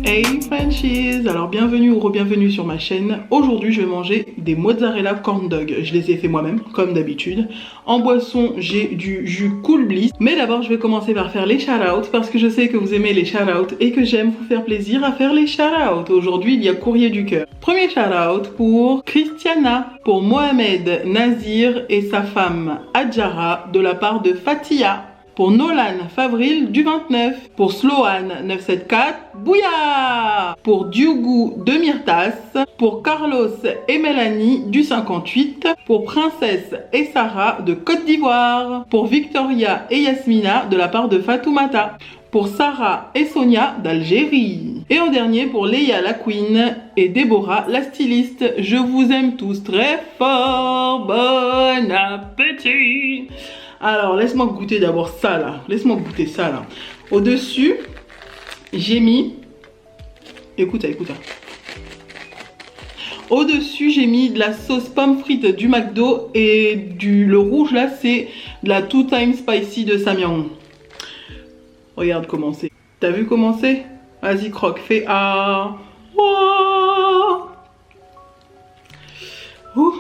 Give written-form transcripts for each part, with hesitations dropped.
Hey Frenchies, alors bienvenue ou re-bienvenue sur ma chaîne. Aujourd'hui je vais manger des mozzarella corn dog. Je les ai fait moi-même comme d'habitude. En boisson j'ai du jus Cool Bliss. Mais d'abord je vais commencer par faire les shout-outs parce que je sais que vous aimez les shout-outs et que j'aime vous faire plaisir à faire les shout-outs. Aujourd'hui il y a courrier du cœur. Premier shout-out pour Christiana, pour Mohamed Nazir et sa femme Adjara de la part de Fatia. Pour Nolan Favril du 29, pour Sloan 974, Bouya! Pour Diougou de Myrtas, pour Carlos et Mélanie du 58, pour Princesse et Sarah de Côte d'Ivoire, pour Victoria et Yasmina de la part de Fatoumata, pour Sarah et Sonia d'Algérie. Et en dernier pour Léa la Queen et Déborah la styliste. Je vous aime tous très fort, bon appétit! Alors, laisse-moi goûter d'abord ça là. Laisse-moi goûter ça là. Au-dessus, j'ai mis... Écoute ça, écoute ça. Au-dessus, j'ai mis de la sauce pomme frite du McDo et le rouge là, c'est de la 2 Times Spicy de Samyang. Regarde comment c'est. T'as vu comment c'est? Vas-y, croque. Fais ah. Oh. Ouh.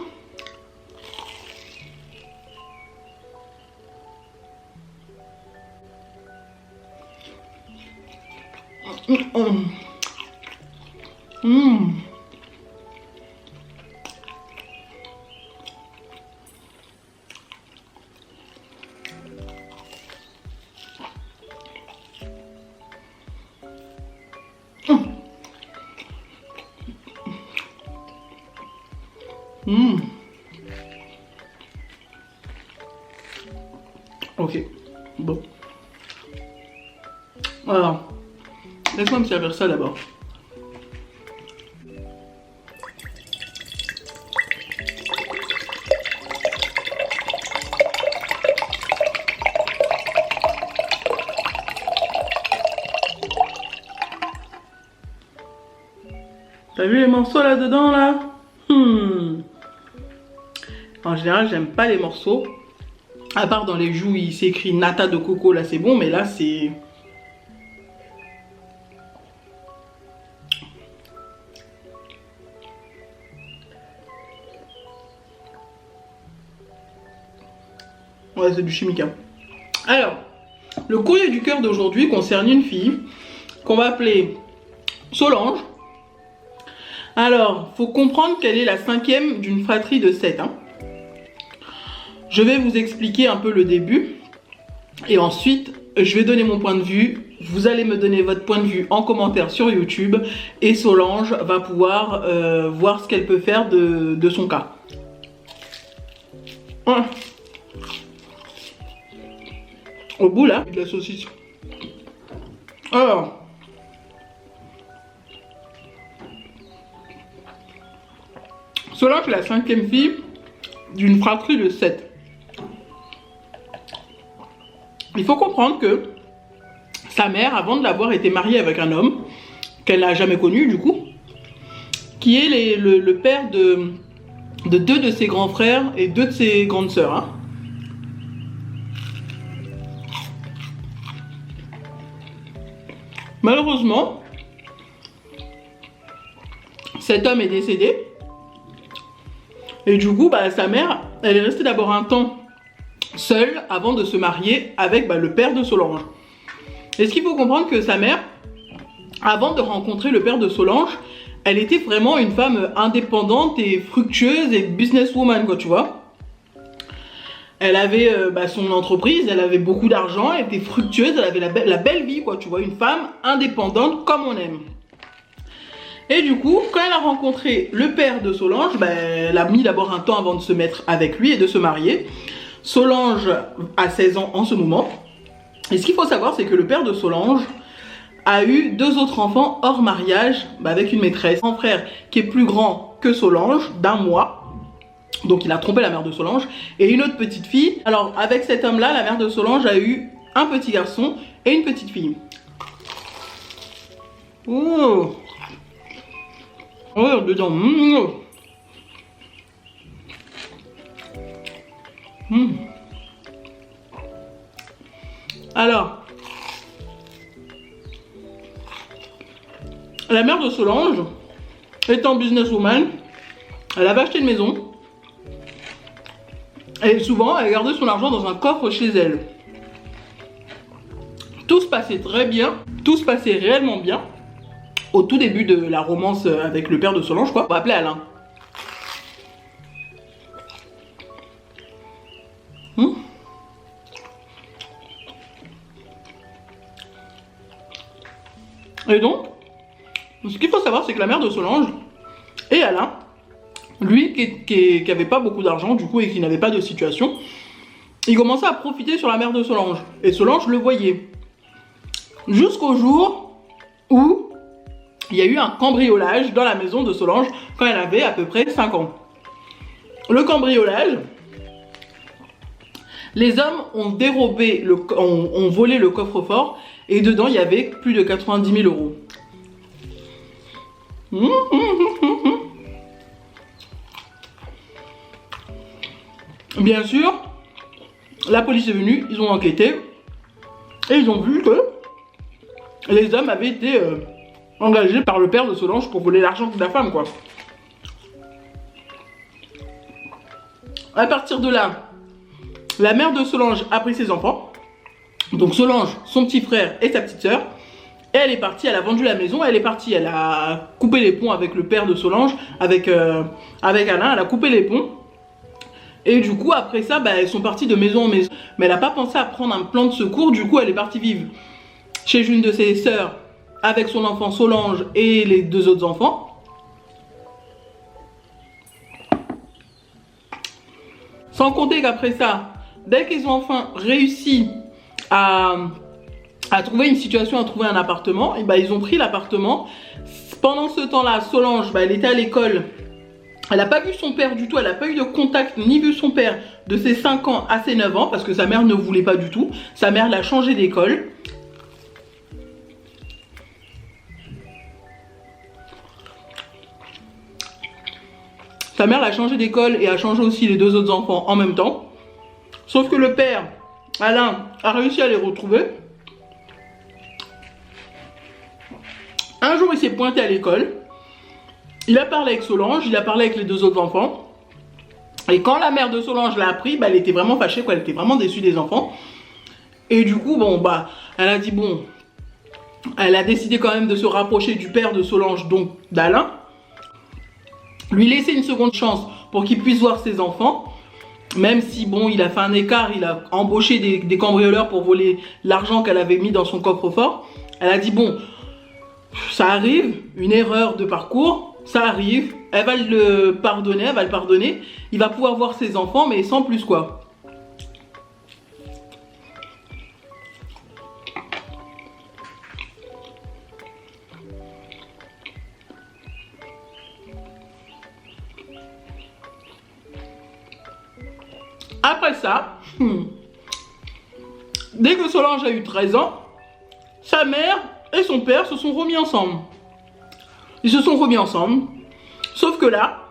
Ok, bon. Alors, laisse-moi me servir ça d'abord. T'as vu les morceaux là-dedans là? En général, j'aime pas les morceaux. À part dans les joues, il s'écrit nata de coco, là c'est bon, mais là c'est... Ouais, c'est du chimique. Hein. Alors, le courrier du cœur d'aujourd'hui concerne une fille qu'on va appeler Solange. Alors, faut comprendre qu'elle est la 5e d'une fratrie de 7. Hein. Je vais vous expliquer un peu le début. Et ensuite, je vais donner mon point de vue. Vous allez me donner votre point de vue en commentaire sur YouTube. Et Solange va pouvoir voir ce qu'elle peut faire de son cas. Ouais. Au bout là, de la saucisse. Alors. Solange est la 5e fille d'une fratrie de 7. Il faut comprendre que sa mère, avant de l'avoir, était mariée avec un homme qu'elle n'a jamais connu du coup, qui est le père de 2 de ses grands frères et 2 de ses grandes sœurs. Hein. Malheureusement, cet homme est décédé. Et du coup, sa mère, elle est restée d'abord un temps seule avant de se marier avec le père de Solange. Et ce qu'il faut comprendre que sa mère, avant de rencontrer le père de Solange, elle était vraiment une femme indépendante et fructueuse et businesswoman, quoi, tu vois. Elle avait son entreprise, elle avait beaucoup d'argent, elle était fructueuse, elle avait la belle vie, quoi, tu vois, une femme indépendante comme on aime. Et du coup, quand elle a rencontré le père de Solange, elle a mis d'abord un temps avant de se mettre avec lui et de se marier. Solange a 16 ans en ce moment. Et ce qu'il faut savoir, c'est que le père de Solange a eu 2 autres enfants hors mariage avec une maîtresse. Un frère qui est plus grand que Solange, d'1 mois. Donc il a trompé la mère de Solange. Et une autre petite fille. Alors avec cet homme-là, la mère de Solange a eu un petit garçon et une petite fille. Oh, oh, dedans. Alors, la mère de Solange, étant businesswoman, elle avait acheté une maison. Et souvent, elle gardait son argent dans un coffre chez elle. Tout se passait très bien, tout se passait réellement bien. Au tout début de la romance avec le père de Solange, quoi. On va appeler Alain. Et donc, ce qu'il faut savoir, c'est que la mère de Solange et Alain, lui qui avait pas beaucoup d'argent du coup et qui n'avait pas de situation, il commençait à profiter sur la mère de Solange. Et Solange le voyait. Jusqu'au jour où il y a eu un cambriolage dans la maison de Solange quand elle avait à peu près 5 ans. Le cambriolage, les hommes ont dérobé, ont volé le coffre-fort et dedans il y avait plus de 90 000 euros. Bien sûr, la police est venue, ils ont enquêté et ils ont vu que les hommes avaient été engagés par le père de Solange pour voler l'argent de la femme, quoi. À partir de là, la mère de Solange a pris ses enfants, donc Solange, son petit frère et sa petite sœur, et elle est partie, elle a vendu la maison, elle est partie, elle a coupé les ponts avec le père de Solange, avec Alain, elle a coupé les ponts. Et du coup, après ça, elles sont parties de maison en maison. Mais elle n'a pas pensé à prendre un plan de secours, du coup, elle est partie vivre chez une de ses sœurs, avec son enfant Solange et les 2 autres enfants. Sans compter qu'après ça, dès qu'ils ont enfin réussi à trouver une situation, à trouver un appartement, et ils ont pris l'appartement. Pendant ce temps-là, Solange, elle était à l'école. Elle n'a pas vu son père du tout, elle n'a pas eu de contact ni vu son père de ses 5 ans à ses 9 ans parce que sa mère ne voulait pas du tout. Sa mère l'a changé d'école. Sa mère l'a changé d'école et a changé aussi les 2 autres enfants en même temps. Sauf que le père, Alain, a réussi à les retrouver. Un jour, il s'est pointé à l'école. Il a parlé avec Solange, il a parlé avec les 2 autres enfants. Et quand la mère de Solange l'a appris, elle était vraiment fâchée, quoi. Elle était vraiment déçue des enfants. Et du coup, elle a dit elle a décidé quand même de se rapprocher du père de Solange, donc d'Alain. Lui laisser une seconde chance pour qu'il puisse voir ses enfants. Même si, il a fait un écart, il a embauché des cambrioleurs pour voler l'argent qu'elle avait mis dans son coffre-fort. Elle a dit, ça arrive, une erreur de parcours. Ça arrive, elle va le pardonner, il va pouvoir voir ses enfants, mais sans plus, quoi. Après ça, dès que Solange a eu 13 ans, sa mère et son père se sont remis ensemble. Ils se sont remis ensemble, sauf que là,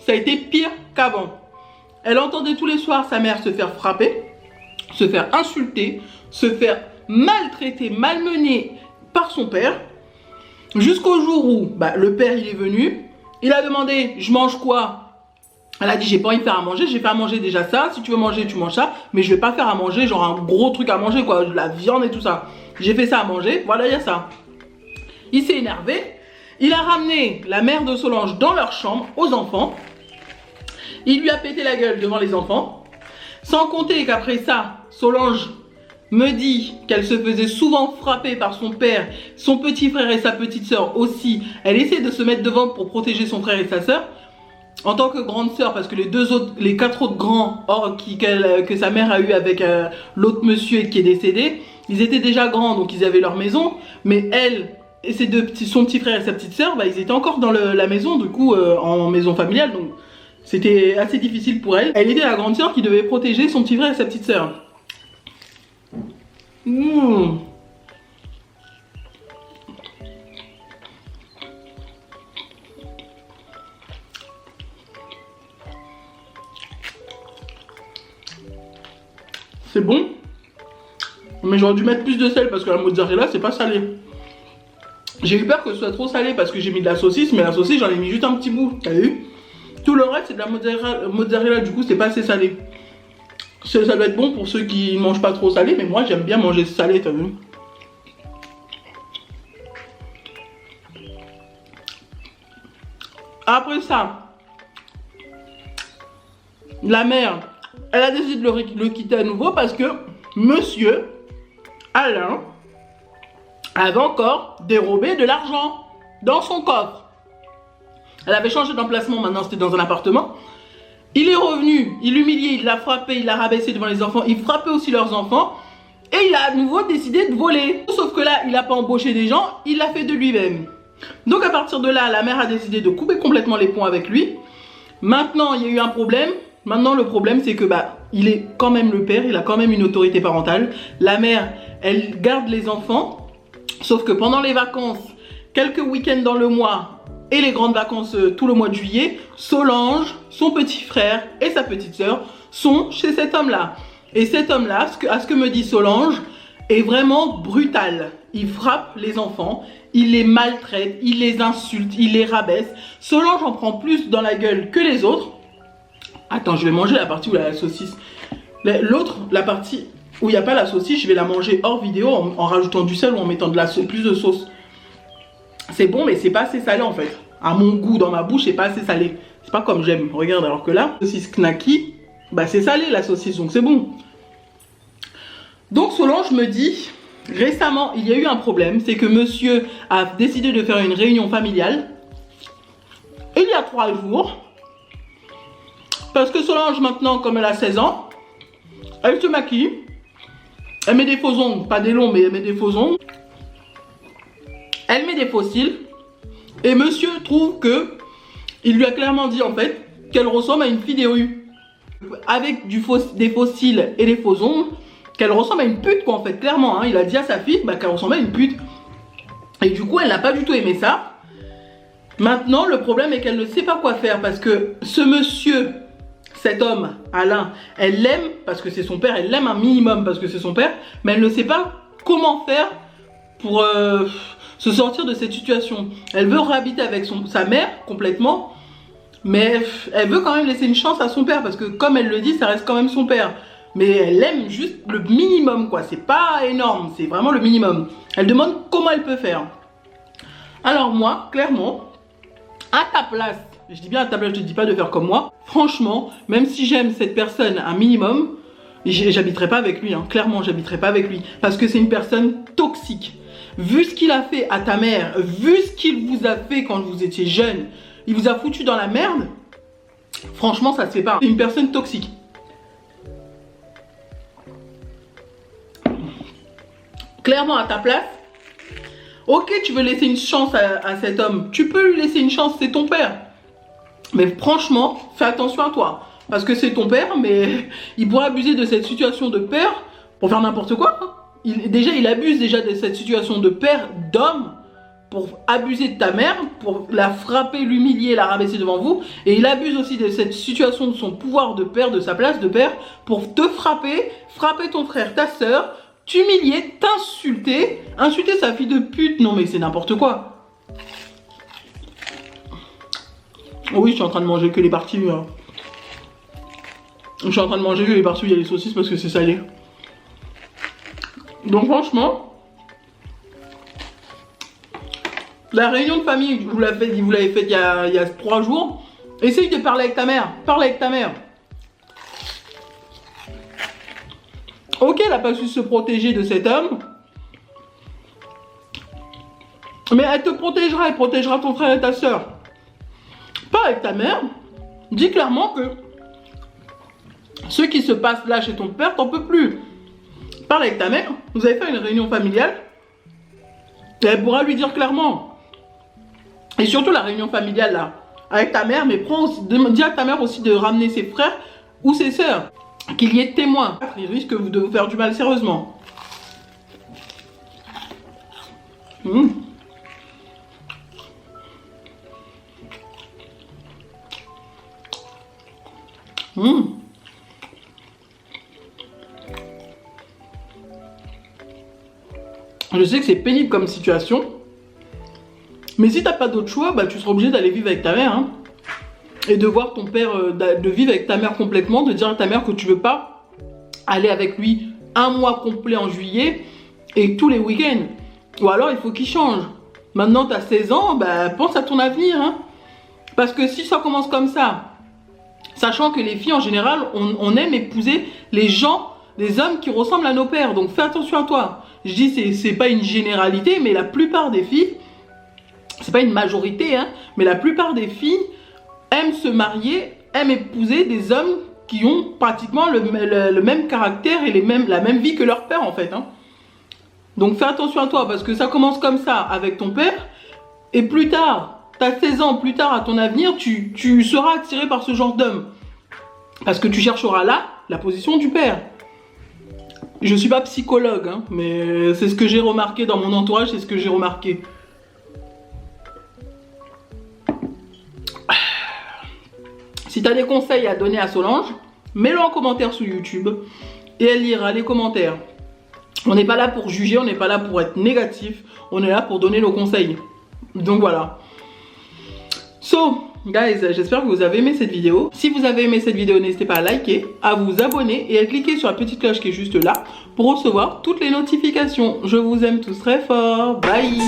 ça a été pire qu'avant. Elle entendait tous les soirs sa mère se faire frapper, se faire insulter, se faire maltraiter, malmener par son père, jusqu'au jour où le père il est venu, il a demandé je mange quoi? Elle a dit j'ai pas envie de faire à manger, j'ai fait à manger déjà ça, si tu veux manger tu manges ça, mais je vais pas faire à manger genre un gros truc à manger quoi, de la viande et tout ça. J'ai fait ça à manger, voilà il y a ça. Il s'est énervé. Il a ramené la mère de Solange dans leur chambre, aux enfants. Il lui a pété la gueule devant les enfants. Sans compter qu'après ça, Solange me dit qu'elle se faisait souvent frapper par son père, son petit frère et sa petite soeur aussi. Elle essaie de se mettre devant pour protéger son frère et sa soeur. En tant que grande sœur, parce que les 4 autres grands que sa mère a eu avec l'autre monsieur qui est décédé, ils étaient déjà grands, donc ils avaient leur maison. Mais elle... et son petit frère et sa petite sœur, ils étaient encore dans la maison, du coup, en maison familiale, donc c'était assez difficile pour elle. Elle était la grande sœur qui devait protéger son petit frère et sa petite sœur. C'est bon, mais j'aurais dû mettre plus de sel parce que la mozzarella, c'est pas salé. J'ai eu peur que ce soit trop salé parce que j'ai mis de la saucisse, mais la saucisse j'en ai mis juste un petit bout, t'as vu? Tout le reste c'est de la mozzarella, du coup c'est pas assez salé. Ça doit être bon pour ceux qui ne mangent pas trop salé, mais moi j'aime bien manger salé, t'as vu? Après ça, la mère, elle a décidé de le quitter à nouveau parce que monsieur Alain avait encore dérobé de l'argent dans son coffre. Elle avait changé d'emplacement, maintenant c'était dans un appartement. Il est revenu, il l'humiliait, il l'a frappé, il l'a rabaissé devant les enfants, il frappait aussi leurs enfants. Et il a à nouveau décidé de voler. Sauf que là, il n'a pas embauché des gens, il l'a fait de lui-même. Donc à partir de là, la mère a décidé de couper complètement les ponts avec lui. Maintenant, il y a eu un problème. Maintenant, le problème, c'est que il est quand même le père, il a quand même une autorité parentale. La mère, elle garde les enfants. Sauf que pendant les vacances, quelques week-ends dans le mois et les grandes vacances tout le mois de juillet, Solange, son petit frère et sa petite sœur sont chez cet homme-là. Et cet homme-là, à ce que me dit Solange, est vraiment brutal. Il frappe les enfants, il les maltraite, il les insulte, il les rabaisse. Solange en prend plus dans la gueule que les autres. Attends, je vais manger la partie où il y a la saucisse. L'autre, la partie où il n'y a pas la saucisse, je vais la manger hors vidéo en rajoutant du sel ou en mettant plus de sauce. C'est bon, mais c'est pas assez salé en fait. À mon goût, dans ma bouche, c'est pas assez salé. C'est pas comme j'aime. Regarde, alors que là, saucisse knacky, c'est salé la saucisse, donc c'est bon. Donc Solange me dit, récemment, il y a eu un problème. C'est que monsieur a décidé de faire une réunion familiale. Il y a 3 jours. Parce que Solange, maintenant, comme elle a 16 ans, elle se maquille. Elle met des faux ongles, pas des longs, mais elle met des faux ongles. Elle met des faux cils. Et monsieur trouve que il lui a clairement dit en fait qu'elle ressemble à une fille des rues. Avec des faux cils et des faux ongles, qu'elle ressemble à une pute quoi en fait, clairement. Hein. Il a dit à sa fille qu'elle ressemblait à une pute. Et du coup elle n'a pas du tout aimé ça. Maintenant le problème est qu'elle ne sait pas quoi faire parce que ce monsieur, cet homme, Alain, elle l'aime parce que c'est son père, elle l'aime un minimum parce que c'est son père, mais elle ne sait pas comment faire pour se sortir de cette situation. Elle veut réhabiter avec sa mère complètement, mais elle veut quand même laisser une chance à son père parce que comme elle le dit, ça reste quand même son père. Mais elle aime juste le minimum quoi, c'est pas énorme, c'est vraiment le minimum. Elle demande comment elle peut faire. Alors moi, clairement, à ta place, je dis bien à ta place, je te dis pas de faire comme moi. Franchement, même si j'aime cette personne un minimum, j'habiterai pas avec lui, hein. Clairement j'habiterai pas avec lui. Parce que c'est une personne toxique. Vu ce qu'il a fait à ta mère, vu ce qu'il vous a fait quand vous étiez jeune, il vous a foutu dans la merde. Franchement ça se fait pas, c'est une personne toxique. Clairement à ta place, ok tu veux laisser une chance à cet homme, tu peux lui laisser une chance, c'est ton père. Mais franchement, fais attention à toi. Parce que c'est ton père, mais il pourrait abuser de cette situation de père pour faire n'importe quoi. Il abuse déjà de cette situation de père, d'homme, pour abuser de ta mère, pour la frapper, l'humilier, la rabaisser devant vous. Et il abuse aussi de cette situation de son pouvoir de père, de sa place de père, pour te frapper, frapper ton frère, ta soeur, t'humilier, t'insulter, insulter sa fille de pute. Non mais c'est n'importe quoi. Oui, je suis en train de manger que les parties. Je suis en train de manger que les parties où il y a les saucisses parce que c'est salé. Donc franchement, la réunion de famille, vous l'avez faite il y a 3 jours. Essaye de parler avec ta mère. Parle avec ta mère. Ok, elle n'a pas su se protéger de cet homme. Mais elle te protégera. Elle protégera ton frère et ta soeur. Parle avec ta mère. Dis clairement que ce qui se passe là chez ton père, t'en peux plus. Parle avec ta mère. Vous avez fait une réunion familiale. Et elle pourra lui dire clairement. Et surtout la réunion familiale là. Avec ta mère, mais dis à ta mère aussi de ramener ses frères ou ses sœurs. Qu'il y ait témoin. Il risque de vous faire du mal sérieusement. Je sais que c'est pénible comme situation, Mais si t'as pas d'autre choix, bah tu seras obligé d'aller vivre avec ta mère, hein. Et de voir ton père, de vivre avec ta mère complètement, de dire à ta mère que tu veux pas aller avec lui un mois complet en juillet et tous les week-ends. Ou alors il faut qu'il change. Maintenant tu as 16 ans, bah pense à ton avenir, hein. Parce que si ça commence comme ça, sachant que les filles en général, on aime épouser les gens, les hommes qui ressemblent à nos pères. Donc fais attention à toi. Je dis c'est pas une généralité, mais la plupart des filles, c'est pas une majorité, hein, mais la plupart des filles aiment se marier, aiment épouser des hommes qui ont pratiquement le même caractère et la même vie que leur père en fait, hein. Donc fais attention à toi parce que ça commence comme ça avec ton père et plus tard, tu as 16 ans, plus tard à ton avenir, tu seras attiré par ce genre d'homme. Parce que tu chercheras là la position du père. Je suis pas psychologue, hein, mais c'est ce que j'ai remarqué dans mon entourage, c'est ce que j'ai remarqué. Si tu as des conseils à donner à Solange, mets-le en commentaire sous YouTube et elle lira les commentaires. On n'est pas là pour juger, on n'est pas là pour être négatif, on est là pour donner nos conseils. Donc voilà. So, guys, j'espère que vous avez aimé cette vidéo. Si vous avez aimé cette vidéo, n'hésitez pas à liker, à vous abonner et à cliquer sur la petite cloche qui est juste là pour recevoir toutes les notifications. Je vous aime tous très fort. Bye!